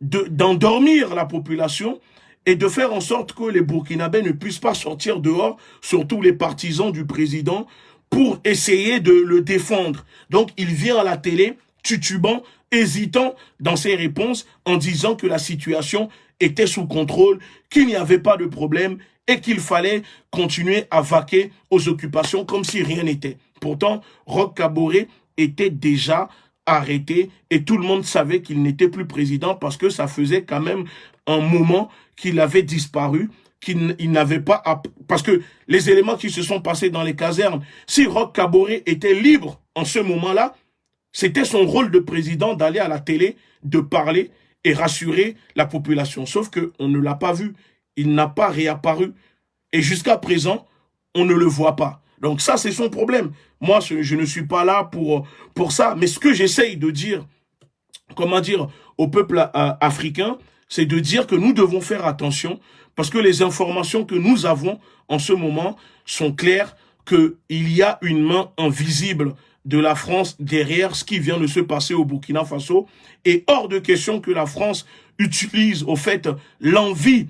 d'endormir la population et de faire en sorte que les Burkinabés ne puissent pas sortir dehors, surtout les partisans du président, pour essayer de le défendre. Donc, il vient à la télé, titubant, hésitant dans ses réponses, en disant que la situation était sous contrôle, qu'il n'y avait pas de problème et qu'il fallait continuer à vaquer aux occupations comme si rien n'était. Pourtant, Roch Kaboré était déjà arrêté et tout le monde savait qu'il n'était plus président parce que ça faisait quand même un moment qu'il avait disparu, qu'il n'avait pas... Parce que les éléments qui se sont passés dans les casernes, si Roch Kaboré était libre en ce moment-là, c'était son rôle de président d'aller à la télé, de parler et rassurer la population. Sauf qu'on ne l'a pas vu, il n'a pas réapparu. Et jusqu'à présent, on ne le voit pas. Donc ça, c'est son problème. Moi, je ne suis pas là pour ça. Mais ce que j'essaye de dire, comment dire, au peuple africain, c'est de dire que nous devons faire attention parce que les informations que nous avons en ce moment sont claires qu'il y a une main invisible de la France derrière ce qui vient de se passer au Burkina Faso. Et hors de question que la France utilise au fait l'envie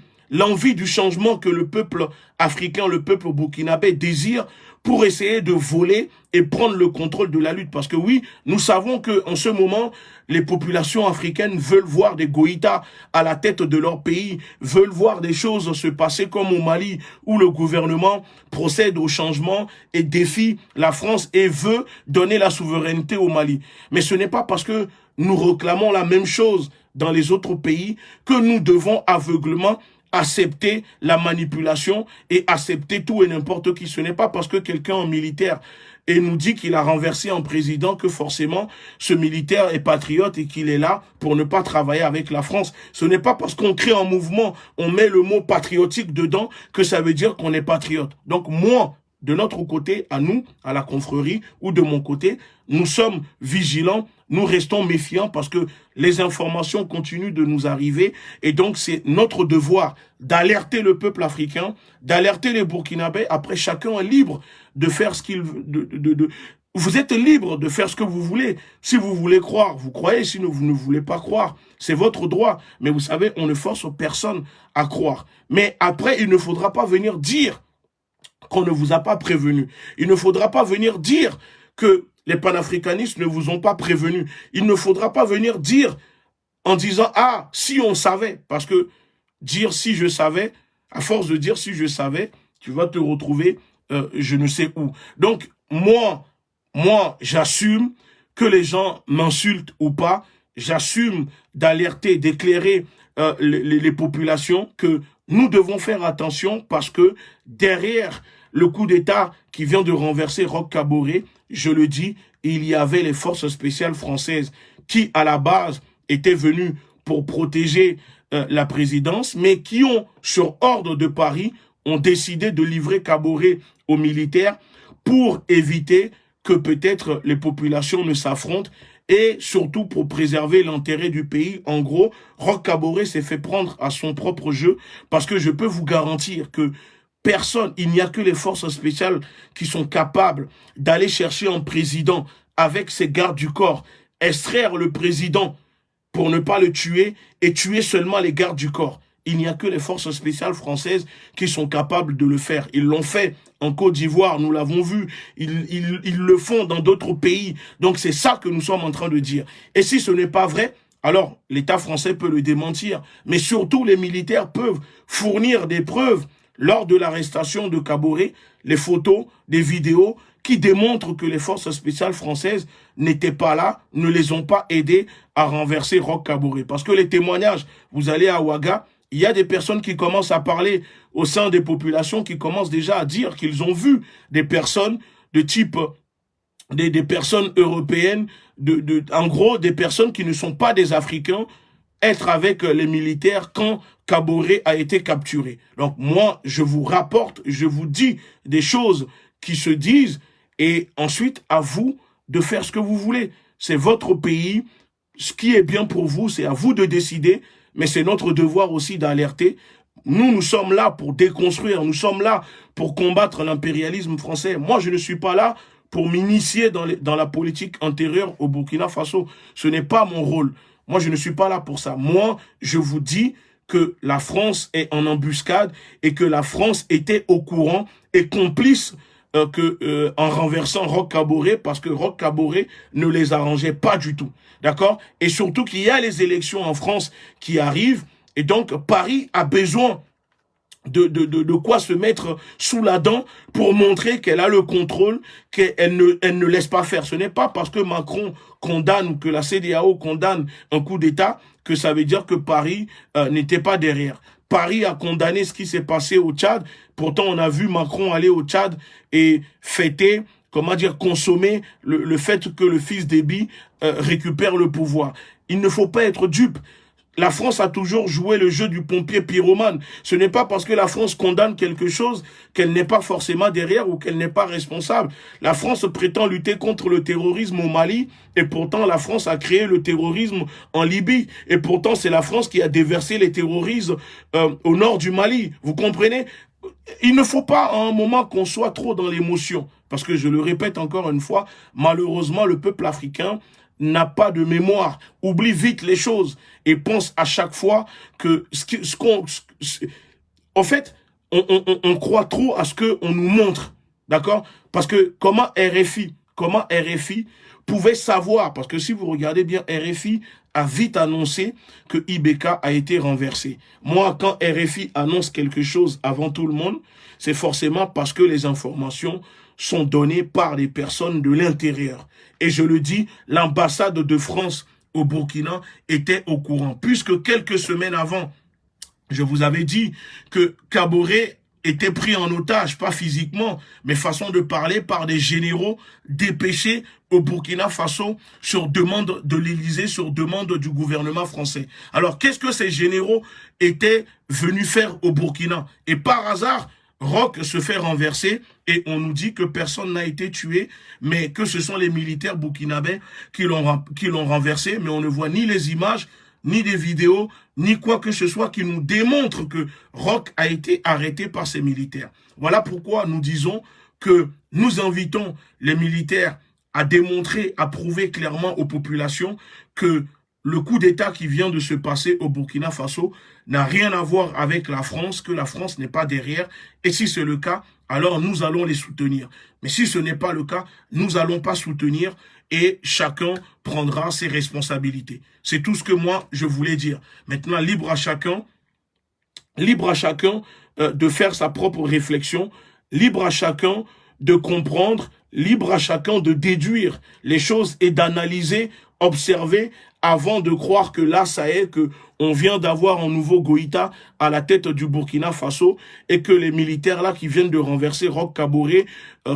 du changement que le peuple africain, le peuple burkinabé désire pour essayer de voler et prendre le contrôle de la lutte. Parce que oui, nous savons qu'en ce moment, les populations africaines veulent voir des Goïtas à la tête de leur pays, veulent voir des choses se passer comme au Mali, où le gouvernement procède au changement et défie la France et veut donner la souveraineté au Mali. Mais ce n'est pas parce que nous réclamons la même chose dans les autres pays que nous devons aveuglement accepter la manipulation et accepter tout et n'importe qui. Ce n'est pas parce que quelqu'un en militaire et nous dit qu'il a renversé un président que forcément ce militaire est patriote et qu'il est là pour ne pas travailler avec la France. Ce n'est pas parce qu'on crée un mouvement, on met le mot patriotique dedans que ça veut dire qu'on est patriote. Donc moi, de notre côté, à nous, à la confrérie, ou de mon côté, nous sommes vigilants, nous restons méfiants parce que les informations continuent de nous arriver et donc c'est notre devoir d'alerter le peuple africain, d'alerter les Burkinabés. Après, chacun est libre de faire ce qu'il veut. Vous êtes libre de faire ce que vous voulez. Si vous voulez croire, vous croyez. Si vous ne voulez pas croire, c'est votre droit. Mais vous savez, on ne force personne à croire. Mais après, il ne faudra pas venir dire qu'on ne vous a pas prévenu. Il ne faudra pas venir dire que les panafricanistes ne vous ont pas prévenu. Il ne faudra pas venir dire en disant « Ah, si on savait ». Parce que dire « si je savais », à force de dire « si je savais », tu vas te retrouver je ne sais où. Donc, moi, j'assume que les gens m'insultent ou pas. J'assume d'alerter, d'éclairer les populations que nous devons faire attention parce que derrière le coup d'État qui vient de renverser Roch Kaboré, je le dis, il y avait les forces spéciales françaises qui, à la base, étaient venues pour protéger la présidence, mais qui ont, sur ordre de Paris, ont décidé de livrer Kaboré aux militaires pour éviter que peut-être les populations ne s'affrontent et surtout pour préserver l'intérêt du pays. En gros, Roch Kaboré s'est fait prendre à son propre jeu parce que je peux vous garantir que personne, il n'y a que les forces spéciales qui sont capables d'aller chercher un président avec ses gardes du corps, extraire le président pour ne pas le tuer et tuer seulement les gardes du corps. Il n'y a que les forces spéciales françaises qui sont capables de le faire. Ils l'ont fait en Côte d'Ivoire, nous l'avons vu. Ils le font dans d'autres pays. Donc c'est ça que nous sommes en train de dire. Et si ce n'est pas vrai, alors l'État français peut le démentir. Mais surtout, les militaires peuvent fournir des preuves lors de l'arrestation de Kaboré, les photos, des vidéos qui démontrent que les forces spéciales françaises n'étaient pas là, ne les ont pas aidés à renverser Roch Kaboré. Parce que les témoignages, vous allez à Ouaga, il y a des personnes qui commencent à parler au sein des populations, qui commencent déjà à dire qu'ils ont vu des personnes de type, des personnes européennes, en gros, des personnes qui ne sont pas des Africains, être avec les militaires quand Kaboré a été capturé. Donc moi, je vous rapporte, je vous dis des choses qui se disent, et ensuite, à vous de faire ce que vous voulez. C'est votre pays, ce qui est bien pour vous, c'est à vous de décider, mais c'est notre devoir aussi d'alerter. Nous sommes là pour déconstruire, nous sommes là pour combattre l'impérialisme français. Moi, je ne suis pas là pour m'initier dans la politique intérieure au Burkina Faso. Ce n'est pas mon rôle. Moi, je ne suis pas là pour ça. Moi, je vous dis que la France est en embuscade et que la France était au courant et complice en renversant Roch Kaboré, parce que Roch Kaboré ne les arrangeait pas du tout. D'accord? Et surtout qu'il y a les élections en France qui arrivent, et donc Paris a besoin de quoi se mettre sous la dent pour montrer qu'elle a le contrôle, qu'elle ne laisse pas faire. Ce n'est pas parce que Macron condamne ou que la CEDEAO condamne un coup d'État que ça veut dire que Paris n'était pas derrière. Paris a condamné ce qui s'est passé au Tchad. Pourtant, on a vu Macron aller au Tchad et fêter, comment dire, consommer le fait que le fils d'Ebi récupère le pouvoir. Il ne faut pas être dupe. La France a toujours joué le jeu du pompier pyromane. Ce n'est pas parce que la France condamne quelque chose qu'elle n'est pas forcément derrière ou qu'elle n'est pas responsable. La France prétend lutter contre le terrorisme au Mali et pourtant la France a créé le terrorisme en Libye. Et pourtant c'est la France qui a déversé les terroristes au nord du Mali. Vous comprenez? Il ne faut pas à un moment qu'on soit trop dans l'émotion. Parce que je le répète encore une fois, malheureusement le peuple africain n'a pas de mémoire, oublie vite les choses et pense à chaque fois que en fait, on croit trop à ce qu'on nous montre, d'accord? Parce que comment RFI pouvait savoir, parce que si vous regardez bien, RFI a vite annoncé que IBK a été renversé. Moi, quand RFI annonce quelque chose avant tout le monde, c'est forcément parce que les informations sont données par des personnes de l'intérieur. Et je le dis, l'ambassade de France au Burkina était au courant. Puisque quelques semaines avant, je vous avais dit que Kaboré était pris en otage, pas physiquement, mais façon de parler par des généraux dépêchés au Burkina Faso sur demande de l'Élysée, sur demande du gouvernement français. Alors, qu'est-ce que ces généraux étaient venus faire au Burkina? Et par hasard, Roch se fait renverser et on nous dit que personne n'a été tué, mais que ce sont les militaires burkinabés qui l'ont renversé, mais on ne voit ni les images, ni des vidéos, ni quoi que ce soit qui nous démontre que Roch a été arrêté par ces militaires. Voilà pourquoi nous disons que nous invitons les militaires à démontrer, à prouver clairement aux populations que le coup d'État qui vient de se passer au Burkina Faso n'a rien à voir avec la France, que la France n'est pas derrière. Et si c'est le cas, alors nous allons les soutenir. Mais si ce n'est pas le cas, nous allons pas soutenir et chacun prendra ses responsabilités. C'est tout ce que moi, je voulais dire. Maintenant, libre à chacun de faire sa propre réflexion, libre à chacun de comprendre, libre à chacun de déduire les choses et d'analyser, observer, avant de croire que là, ça est, que on vient d'avoir un nouveau Goïta à la tête du Burkina Faso et que les militaires là qui viennent de renverser Roch Kaboré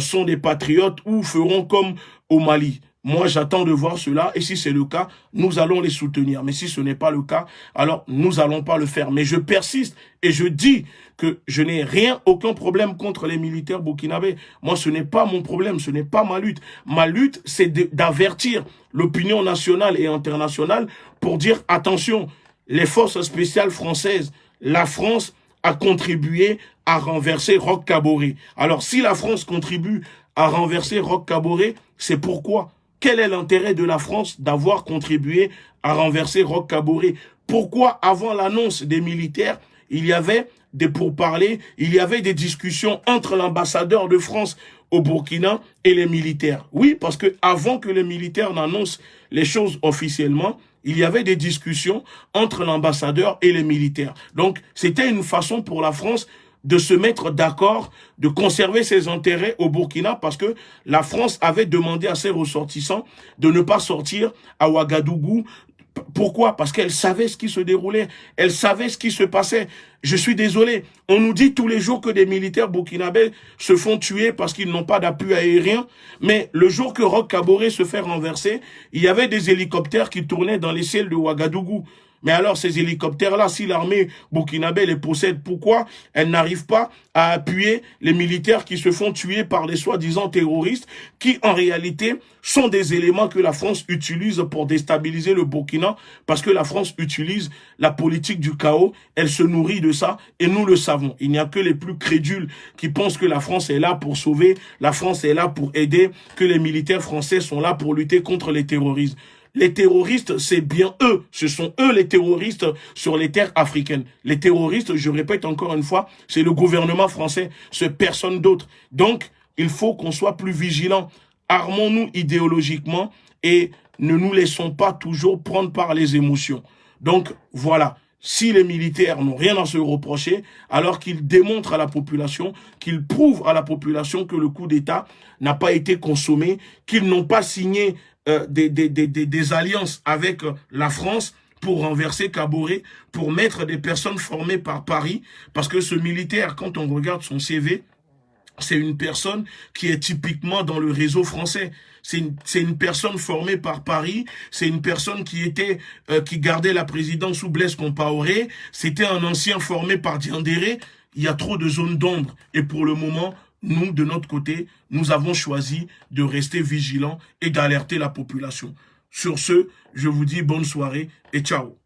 sont des patriotes ou feront comme au Mali. Moi, j'attends de voir cela et si c'est le cas, nous allons les soutenir. Mais si ce n'est pas le cas, alors nous n'allons pas le faire. Mais je persiste et je dis que je n'ai aucun problème contre les militaires burkinabés. Moi, ce n'est pas mon problème, ce n'est pas ma lutte. Ma lutte, c'est d'avertir l'opinion nationale et internationale pour dire attention, les forces spéciales françaises, la France a contribué à renverser Roch Kaboré. Alors, si la France contribue à renverser Roch Kaboré, c'est pourquoi? Quel est l'intérêt de la France d'avoir contribué à renverser Roch Kaboré? Pourquoi, avant l'annonce des militaires, il y avait des pourparlers, il y avait des discussions entre l'ambassadeur de France au Burkina et les militaires? Oui, parce que avant que les militaires n'annoncent les choses officiellement, il y avait des discussions entre l'ambassadeur et les militaires. Donc, c'était une façon pour la France de se mettre d'accord, de conserver ses intérêts au Burkina parce que la France avait demandé à ses ressortissants de ne pas sortir à Ouagadougou. Pourquoi? Parce qu'elle savait ce qui se déroulait, elle savait ce qui se passait. Je suis désolé, on nous dit tous les jours que des militaires burkinabés se font tuer parce qu'ils n'ont pas d'appui aérien, mais le jour que Roch Kaboré se fait renverser, il y avait des hélicoptères qui tournaient dans les ciels de Ouagadougou. Mais alors, ces hélicoptères-là, si l'armée burkinabé les possède, pourquoi elle n'arrive pas à appuyer les militaires qui se font tuer par les soi-disant terroristes, qui en réalité sont des éléments que la France utilise pour déstabiliser le Burkina, parce que la France utilise la politique du chaos, elle se nourrit de ça, et nous le savons. Il n'y a que les plus crédules qui pensent que la France est là pour sauver, la France est là pour aider, que les militaires français sont là pour lutter contre les terroristes. Les terroristes, c'est bien eux. Ce sont eux les terroristes sur les terres africaines. Les terroristes, je répète encore une fois, c'est le gouvernement français, c'est personne d'autre. Donc, il faut qu'on soit plus vigilants. Armons-nous idéologiquement et ne nous laissons pas toujours prendre par les émotions. Donc, voilà. Si les militaires n'ont rien à se reprocher, alors qu'ils démontrent à la population, qu'ils prouvent à la population que le coup d'État n'a pas été consommé, qu'ils n'ont pas signé des alliances avec la France pour renverser Kaboré, pour mettre des personnes formées par Paris, parce que ce militaire, quand on regarde son CV, c'est une personne qui est typiquement dans le réseau français. C'est une personne formée par Paris, c'est une personne qui gardait la présidence sous Blaise Compaoré, c'était un ancien formé par Diendéré. Il y a trop de zones d'ombre. Et pour le moment, nous, de notre côté, nous avons choisi de rester vigilants et d'alerter la population. Sur ce, je vous dis bonne soirée et ciao.